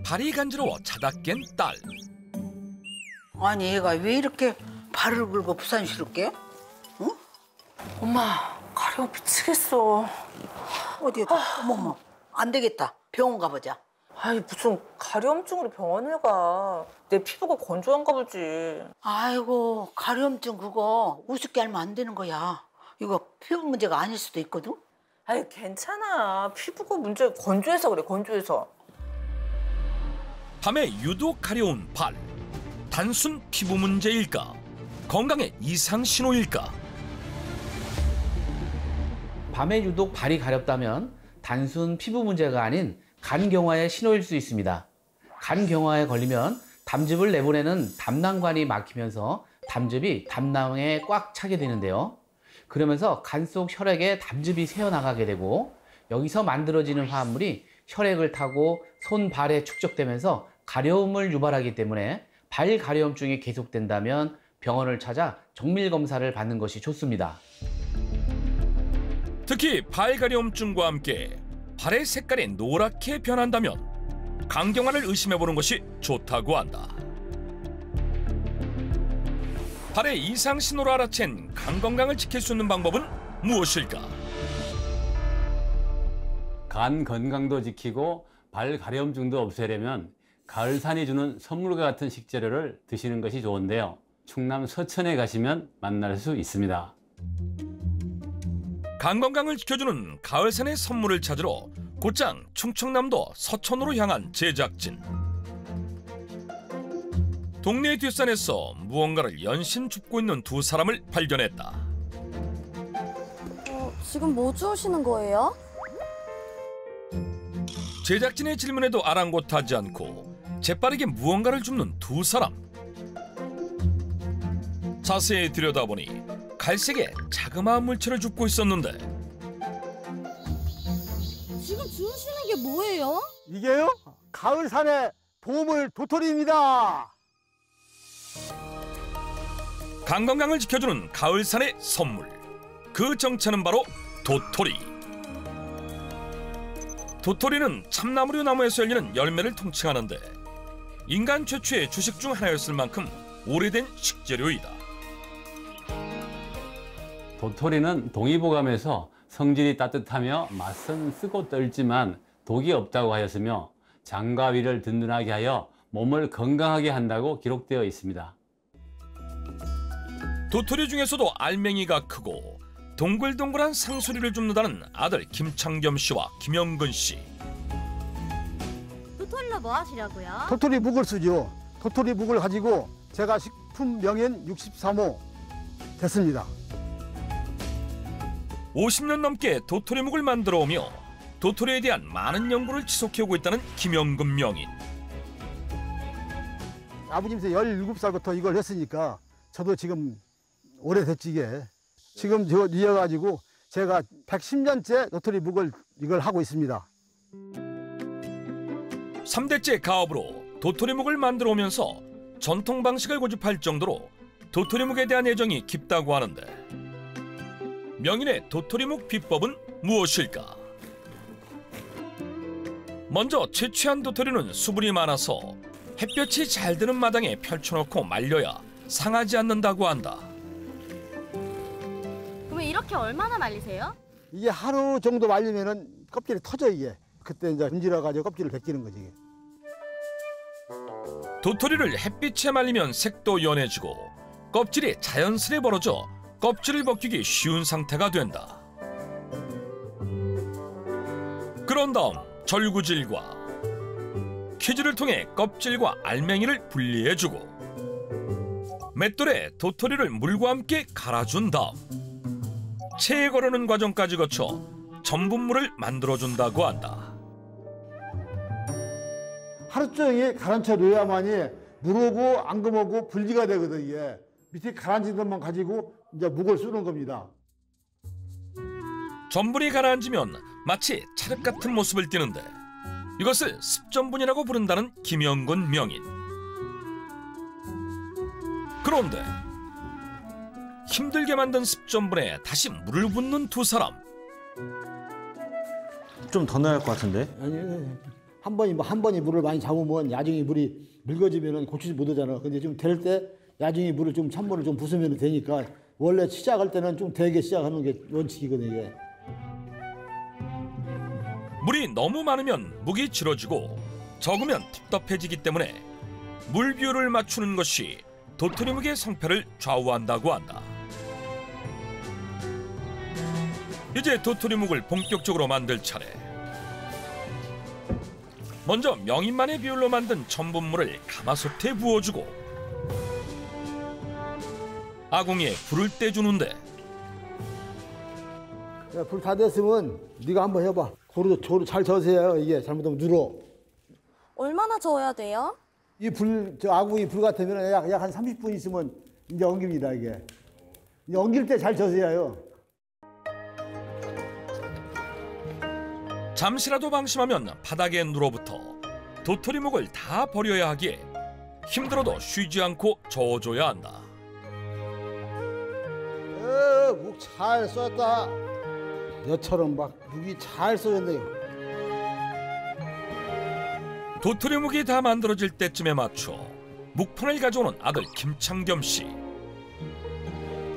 발이 간지러워 자다 깬 딸. 아니 얘가 왜 이렇게 발을 긁어 부산스럽게? 응? 엄마, 가려워 미치겠어. 어디에다? 어머머, 안 되겠다. 병원 가보자. 아니 무슨 가려움증으로 병원을 가. 내 피부가 건조한가 보지. 아이고 가려움증 그거 우습게 알면 안 되는 거야. 이거 피부 문제가 아닐 수도 있거든. 아니 괜찮아. 피부가 문제 건조해서 그래, 건조해서. 밤에 유독 가려운 발. 단순 피부 문제일까? 건강의 이상 신호일까? 밤에 유독 발이 가렵다면 단순 피부 문제가 아닌 간경화의 신호일 수 있습니다. 간경화에 걸리면 담즙을 내보내는 담낭관이 막히면서 담즙이 담낭에 꽉 차게 되는데요. 그러면서 간 속 혈액에 담즙이 새어나가게 되고 여기서 만들어지는 화합물이 혈액을 타고 손, 발에 축적되면서 가려움을 유발하기 때문에 발 가려움증이 계속된다면 병원을 찾아 정밀 검사를 받는 것이 좋습니다. 특히 발 가려움증과 함께 발의 색깔이 노랗게 변한다면 간경화를 의심해보는 것이 좋다고 한다. 발의 이상 신호를 알아챈 간 건강을 지킬 수 있는 방법은 무엇일까? 간 건강도 지키고 발 가려움증도 없애려면 가을산이 주는 선물과 같은 식재료를 드시는 것이 좋은데요. 충남 서천에 가시면 만날 수 있습니다. 간 건강을 지켜주는 가을산의 선물을 찾으러 곧장 충청남도 서천으로 향한 제작진. 동네 뒷산에서 무언가를 연신 줍고 있는 두 사람을 발견했다. 지금 뭐 주우시는 거예요? 제작진의 질문에도 아랑곳하지 않고 재빠르게 무언가를 줍는 두 사람. 자세히 들여다보니 갈색의 자그마한 물체를 줍고 있었는데 지금 주우시는 게 뭐예요? 이게요? 가을산의 보물 도토리입니다. 간 건강을 지켜주는 가을산의 선물. 그 정체는 바로 도토리. 도토리는 참나무류 나무에서 열리는 열매를 통칭하는데 인간 최초의 주식 중 하나였을 만큼 오래된 식재료이다. 도토리는 동의보감에서 성질이 따뜻하며 맛은 쓰고 떨지만 독이 없다고 하였으며 장과 위를 든든하게 하여 몸을 건강하게 한다고 기록되어 있습니다. 도토리 중에서도 알맹이가 크고 동글동글한 상수리를 줍는다는 아들 김창겸 씨와 김영근 씨. 도토리로 뭐 하시려고요? 도토리 묵을 쓰죠. 도토리 묵을 가지고 제가 식품 명인 63호 됐습니다. 50년 넘게 도토리묵을 만들어 오며 도토리에 대한 많은 연구를 지속해오고 있다는 김영근 명인. 아버님 17살부터 이걸 했으니까 저도 지금 오래됐지 이게. 지금 저 이어가지고 제가 110년째 도토리 묵을 이걸 하고 있습니다. 3대째 가업으로 도토리묵을 만들어 오면서 전통 방식을 고집할 정도로 도토리묵에 대한 애정이 깊다고 하는데 명인의 도토리묵 비법은 무엇일까? 먼저 채취한 도토리는 수분이 많아서 햇볕이 잘 드는 마당에 펼쳐놓고 말려야 상하지 않는다고 한다. 그럼 이렇게 얼마나 말리세요? 이게 하루 정도 말리면은 껍질이 터져 이게. 그때 이제 분질러 가지고 껍질을 벗기는 거지. 이게. 도토리를 햇빛에 말리면 색도 연해지고 껍질이 자연스레 벌어져 껍질을 벗기기 쉬운 상태가 된다. 그런 다음 절구질과 키즈를 통해 껍질과 알맹이를 분리해주고 맷돌에 도토리를 물과 함께 갈아준 다음 체에 거르는 과정까지 거쳐 전분물을 만들어준다고 한다. 하루 종일 가라앉혀 놓아야만이 물하고 앙금하고 분리가 되거든 이게. 밑에 가라앉은 것만 가지고 이제 묵을 쓰는 겁니다. 전분이 가라앉으면 마치 찰흙 같은 모습을 띠는데 이것을 습전분이라고 부른다는 김영근 명인. 그런데 힘들게 만든 습전분에 다시 물을 붓는 두 사람. 좀 더 넣어야 할 것 같은데? 아니, 한 번이 물을 많이 잡으면 야중이 물이 묽어지면 고치지 못하잖아. 근데 좀 될 때 야중이 물을 좀 찬물을 좀 부으면 되니까 원래 시작할 때는 좀 되게 시작하는 게 원칙이거든요. 이게. 물이 너무 많으면 묵이 질어지고 적으면 텁텁해지기 때문에 물 비율을 맞추는 것이 도토리묵의 성패를 좌우한다고 한다. 이제 도토리묵을 본격적으로 만들 차례. 먼저 명인만의 비율로 만든 전분물을 가마솥에 부어주고 아궁이에 불을 떼주는데 불 다 됐으면 네가 한번 해봐. 고루 잘 저으세요. 이게 잘못하면 눌어. 얼마나 저어야 돼요? 이 아궁이 불 같으면 약 한 30분 있으면 이제 엉깁니다. 이게. 이제 엉길 때 잘 저으세요 해요. 잠시라도 방심하면 바닥에 눌어붙어 도토리묵을 다 버려야 하기에 힘들어도 쉬지 않고 저어줘야 한다. 묵 잘 쏘았다. 여처럼 막 묵이 잘 쏘였네. 도토리묵이 다 만들어질 때쯤에 맞춰 묵판을 가져오는 아들 김창겸 씨.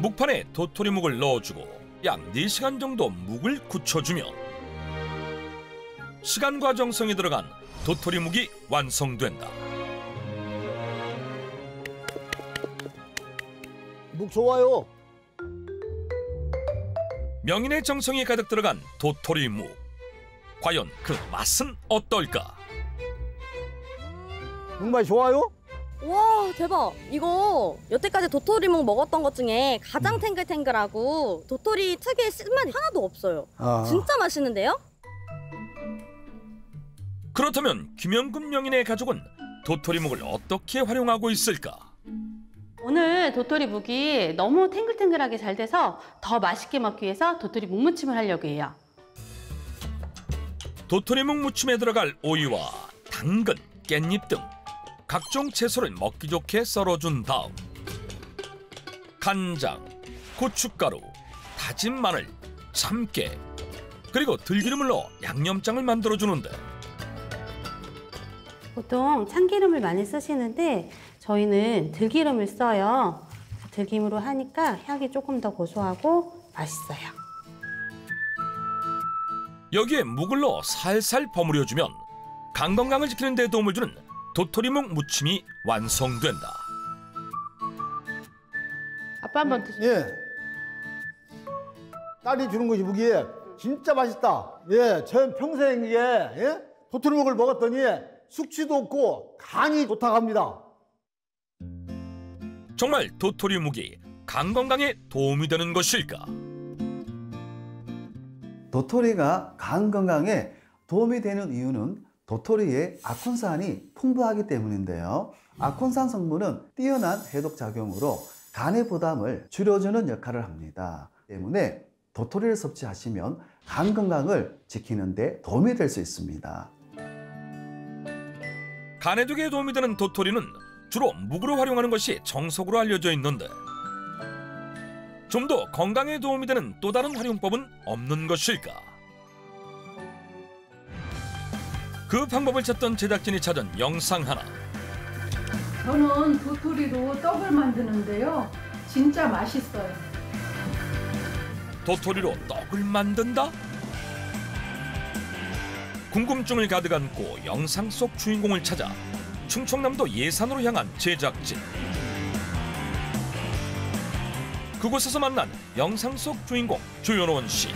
묵판에 도토리묵을 넣어주고 약 4시간 정도 묵을 굳혀주면 시간과 정성이 들어간 도토리묵이 완성된다. 묵 좋아요. 명인의 정성이 가득 들어간 도토리묵. 과연 그 맛은 어떨까? 묵맛이 좋아요? 와, 대박. 이거 여태까지 도토리묵 먹었던 것 중에 가장 탱글탱글하고 도토리 특유의 쓴맛이 하나도 없어요. 진짜 맛있는데요? 그렇다면 김영금 명인의 가족은 도토리묵을 어떻게 활용하고 있을까? 오늘 도토리묵이 너무 탱글탱글하게 잘 돼서 더 맛있게 먹기 위해서 도토리 묵무침을 하려고 해요. 도토리묵 무침에 들어갈 오이와 당근, 깻잎 등 각종 채소를 먹기 좋게 썰어준 다음 간장, 고춧가루, 다진 마늘, 참깨 그리고 들기름을 넣어 양념장을 만들어주는데 보통 참기름을 많이 쓰시는데 저희는 들기름을 써요. 들기름으로 하니까 향이 조금 더 고소하고 맛있어요. 여기에 묵을 넣어 살살 버무려주면 간 건강을 지키는 데 도움을 주는 도토리묵 무침이 완성된다. 아빠 한번 드세요. 예. 딸이 주는 것이 묵이 진짜 맛있다. 예, 전 평생 이게 도토리묵을 먹었더니 숙취도 없고 간이 좋다고 합니다. 정말 도토리묵이 간 건강에 도움이 되는 것일까? 도토리가 간 건강에 도움이 되는 이유는 도토리에 아콘산이 풍부하기 때문인데요. 아콘산 성분은 뛰어난 해독 작용으로 간의 부담을 줄여주는 역할을 합니다. 때문에 도토리를 섭취하시면 간 건강을 지키는 데 도움이 될 수 있습니다. 간 해독에 도움이 되는 도토리는 주로 묵으로 활용하는 것이 정석으로 알려져 있는데 좀 더 건강에 도움이 되는 또 다른 활용법은 없는 것일까? 그 방법을 찾던 제작진이 찾은 영상 하나. 저는 도토리로 떡을 만드는데요. 진짜 맛있어요. 도토리로 떡을 만든다? 궁금증을 가득 안고 영상 속 주인공을 찾아 충청남도 예산으로 향한 제작진. 그곳에서 만난 영상 속 주인공 조연원 씨.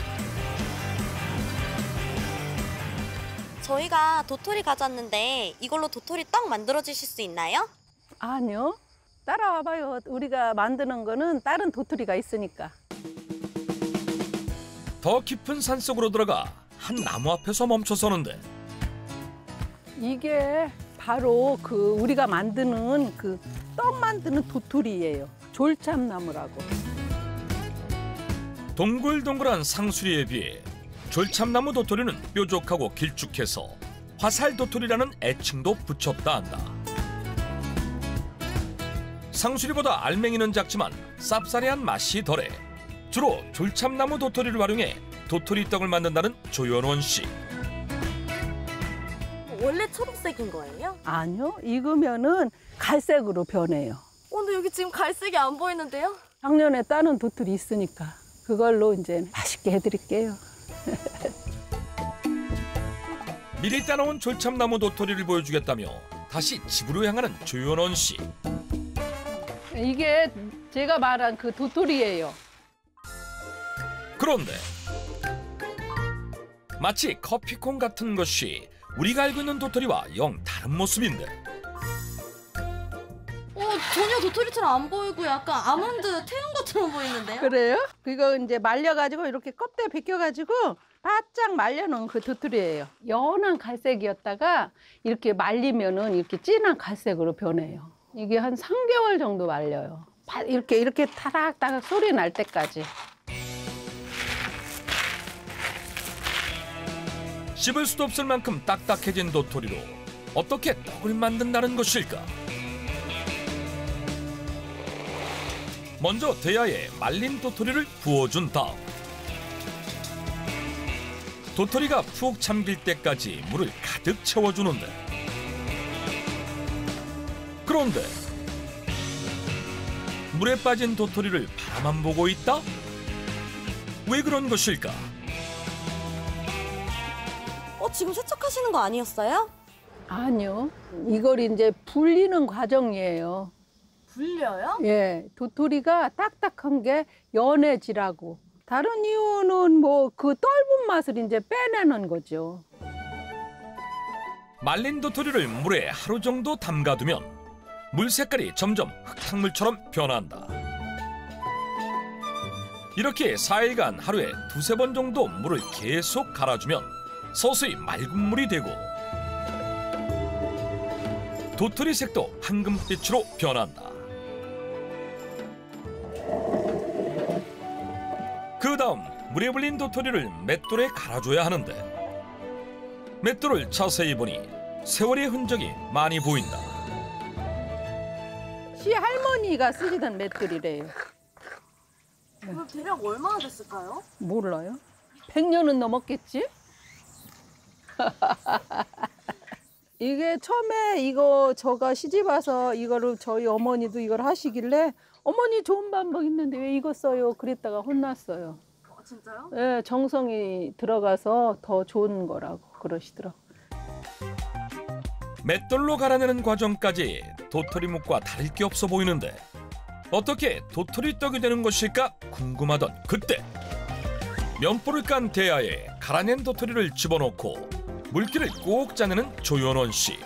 저희가 도토리 가져왔는데 이걸로 도토리 떡 만들어 주실 수 있나요? 아니요. 따라와봐요. 우리가 만드는 거는 다른 도토리가 있으니까. 더 깊은 산속으로 들어가 한 나무 앞에서 멈춰서는데 이게 바로 우리가 만드는 떡 만드는 도토리예요. 졸참나무라고. 동글동글한 상수리에 비해 졸참나무 도토리는 뾰족하고 길쭉해서 화살 도토리라는 애칭도 붙였다 한다. 상수리보다 알맹이는 작지만 쌉싸래한 맛이 덜해 주로 졸참나무 도토리를 활용해 도토리 떡을 만든다는 조연원 씨. 원래 초록색인 거예요? 아니요, 익으면은 갈색으로 변해요. 근데 여기 지금 갈색이 안 보이는데요? 작년에 따는 도토리 있으니까 그걸로 이제 맛있게 해드릴게요. 미리 따놓은 졸참나무 도토리를 보여주겠다며 다시 집으로 향하는 조연원 씨. 이게 제가 말한 그 도토리예요. 그런데 마치 커피콩 같은 것이 우리가 알고 있는 도토리와 영 다른 모습인데. 전혀 도토리처럼 안 보이고 약간 아몬드 태운 것처럼 보이는데요? 그래요? 그거 이제 말려가지고 이렇게 껍데기 벗겨가지고 바짝 말려놓은 그 도토리예요. 연한 갈색이었다가 이렇게 말리면은 이렇게 진한 갈색으로 변해요. 이게 한 3개월 정도 말려요. 이렇게 타닥타닥 소리 날 때까지. 씹을 수도 없을 만큼 딱딱해진 도토리로 어떻게 떡을 만든다는 것일까? 먼저 대야에 말린 도토리를 부어준 다음 도토리가 푹 잠길 때까지 물을 가득 채워주는데, 그런데 물에 빠진 도토리를 바라만 보고 있다? 왜 그런 것일까? 지금 세척하시는 거 아니었어요? 아니요. 이걸 이제 불리는 과정이에요. 불려요? 예, 도토리가 딱딱한 게 연해지라고. 다른 이유는 뭐 그 떫은 맛을 이제 빼내는 거죠. 말린 도토리를 물에 하루 정도 담가두면 물 색깔이 점점 흙탕물처럼 변한다. 이렇게 4일간 하루에 2~3번 정도 물을 계속 갈아주면 서서히 맑은 물이 되고 도토리 색도 황금빛으로 변한다. 그 다음 물에 불린 도토리를 맷돌에 갈아줘야 하는데, 맷돌을 자세히 보니 세월의 흔적이 많이 보인다. 시할머니가 쓰시던 맷돌이래요. 그럼 대략 얼마나 됐을까요? 몰라요. 100년은 넘었겠지? 이게 처음에 저가 시집 와서 이거를 저희 어머니도 이걸 하시길래 어머니 좋은 방법 있는데 왜 이거 써요? 그랬다가 혼났어요. 진짜요? 네, 정성이 들어가서 더 좋은 거라고 그러시더라고요. 맷돌로 갈아내는 과정까지 도토리묵과 다를 게 없어 보이는데 어떻게 도토리 떡이 되는 것일까 궁금하던 그때 면보를 깐 대야에 갈아낸 도토리를 집어넣고 물기를 꼭 짜내는 조연원 씨.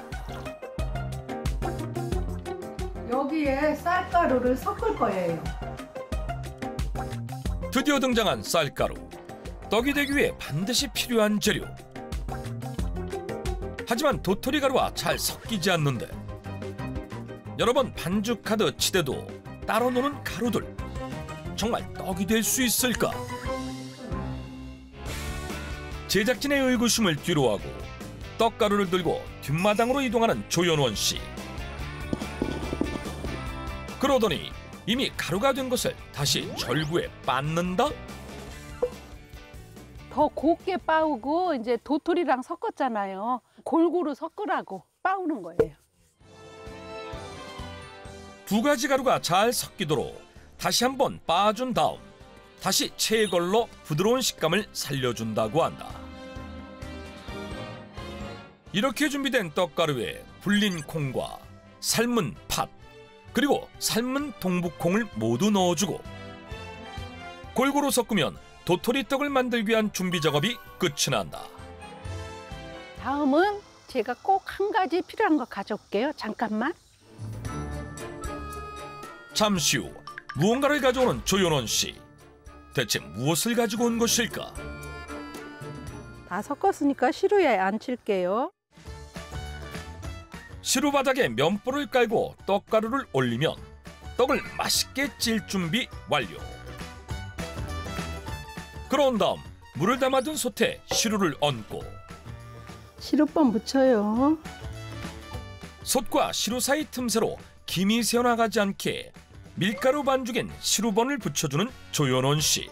여기에 쌀가루를 섞을 거예요. 드디어 등장한 쌀가루. 떡이 되기 위해 반드시 필요한 재료. 하지만 도토리 가루와 잘 섞이지 않는데 여러 번 반죽하듯 치대도 따로 노는 가루들. 정말 떡이 될 수 있을까? 제작진의 의구심을 뒤로하고 떡가루를 들고 뒷마당으로 이동하는 조연원 씨. 그러더니 이미 가루가 된 것을 다시 절구에 빻는다? 더 곱게 빻고 이제 도토리랑 섞었잖아요. 골고루 섞으라고 빻는 거예요. 2가지 가루가 잘 섞이도록 다시 한번 빻아준 다음 다시 체에 걸러 부드러운 식감을 살려준다고 한다. 이렇게 준비된 떡가루에 불린 콩과 삶은 팥 그리고 삶은 동북콩을 모두 넣어주고 골고루 섞으면 도토리 떡을 만들기 위한 준비 작업이 끝이 난다. 다음은 제가 꼭 한 가지 필요한 거 가져올게요. 잠깐만. 잠시 후 무언가를 가져오는 조연원 씨. 대체 무엇을 가지고 온 것일까? 다 섞었으니까 시루에 앉힐게요. 시루 바닥에 면보를 깔고 떡가루를 올리면 떡을 맛있게 찔 준비 완료. 그런 다음 물을 담아둔 솥에 시루를 얹고 시루번 묻혀요. 솥과 시루 사이 틈새로 김이 새어나가지 않게 밀가루 반죽엔 시루번을 붙여주는 조연원 씨.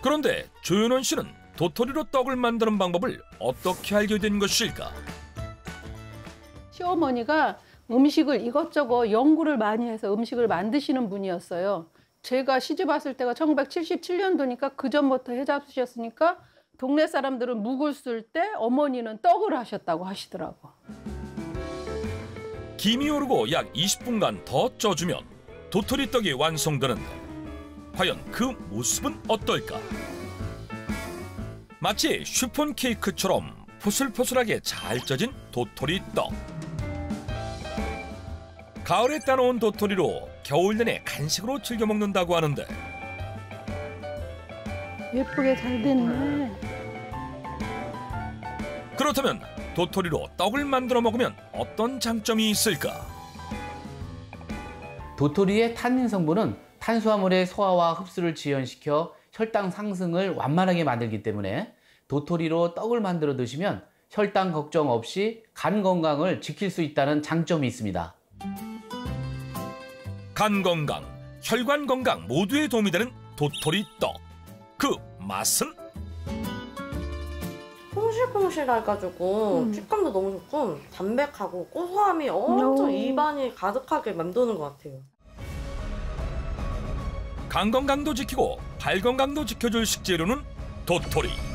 그런데 조연원 씨는 도토리로 떡을 만드는 방법을 어떻게 알게 된 것일까? 시어머니가 음식을 이것저것 연구를 많이 해서 음식을 만드시는 분이었어요. 제가 시집 왔을 때가 1977년도니까 그 전부터 해 잡수셨으니까 동네 사람들은 묵을 쓸 때 어머니는 떡을 하셨다고 하시더라고. 김이 오르고 약 20분간 더 쪄주면 도토리 떡이 완성되는데 과연 그 모습은 어떨까? 마치 쉬폰 케이크처럼 포슬포슬하게 잘 쪄진 도토리 떡. 가을에 따놓은 도토리로 겨울 내내 간식으로 즐겨 먹는다고 하는데 예쁘게 잘 됐네. 그렇다면 도토리로 떡을 만들어 먹으면 어떤 장점이 있을까? 도토리의 탄닌 성분은 탄수화물의 소화와 흡수를 지연시켜 혈당 상승을 완만하게 만들기 때문에 도토리로 떡을 만들어 드시면 혈당 걱정 없이 간 건강을 지킬 수 있다는 장점이 있습니다. 간 건강, 혈관 건강 모두에 도움이 되는 도토리 떡. 그 맛은? 퐁실퐁실해가지고 식감도 너무 좋고 담백하고 고소함이 엄청 입안이 가득하게 맴도는 것 같아요. 간 건강도 지키고 발 건강도 지켜줄 식재료는 도토리.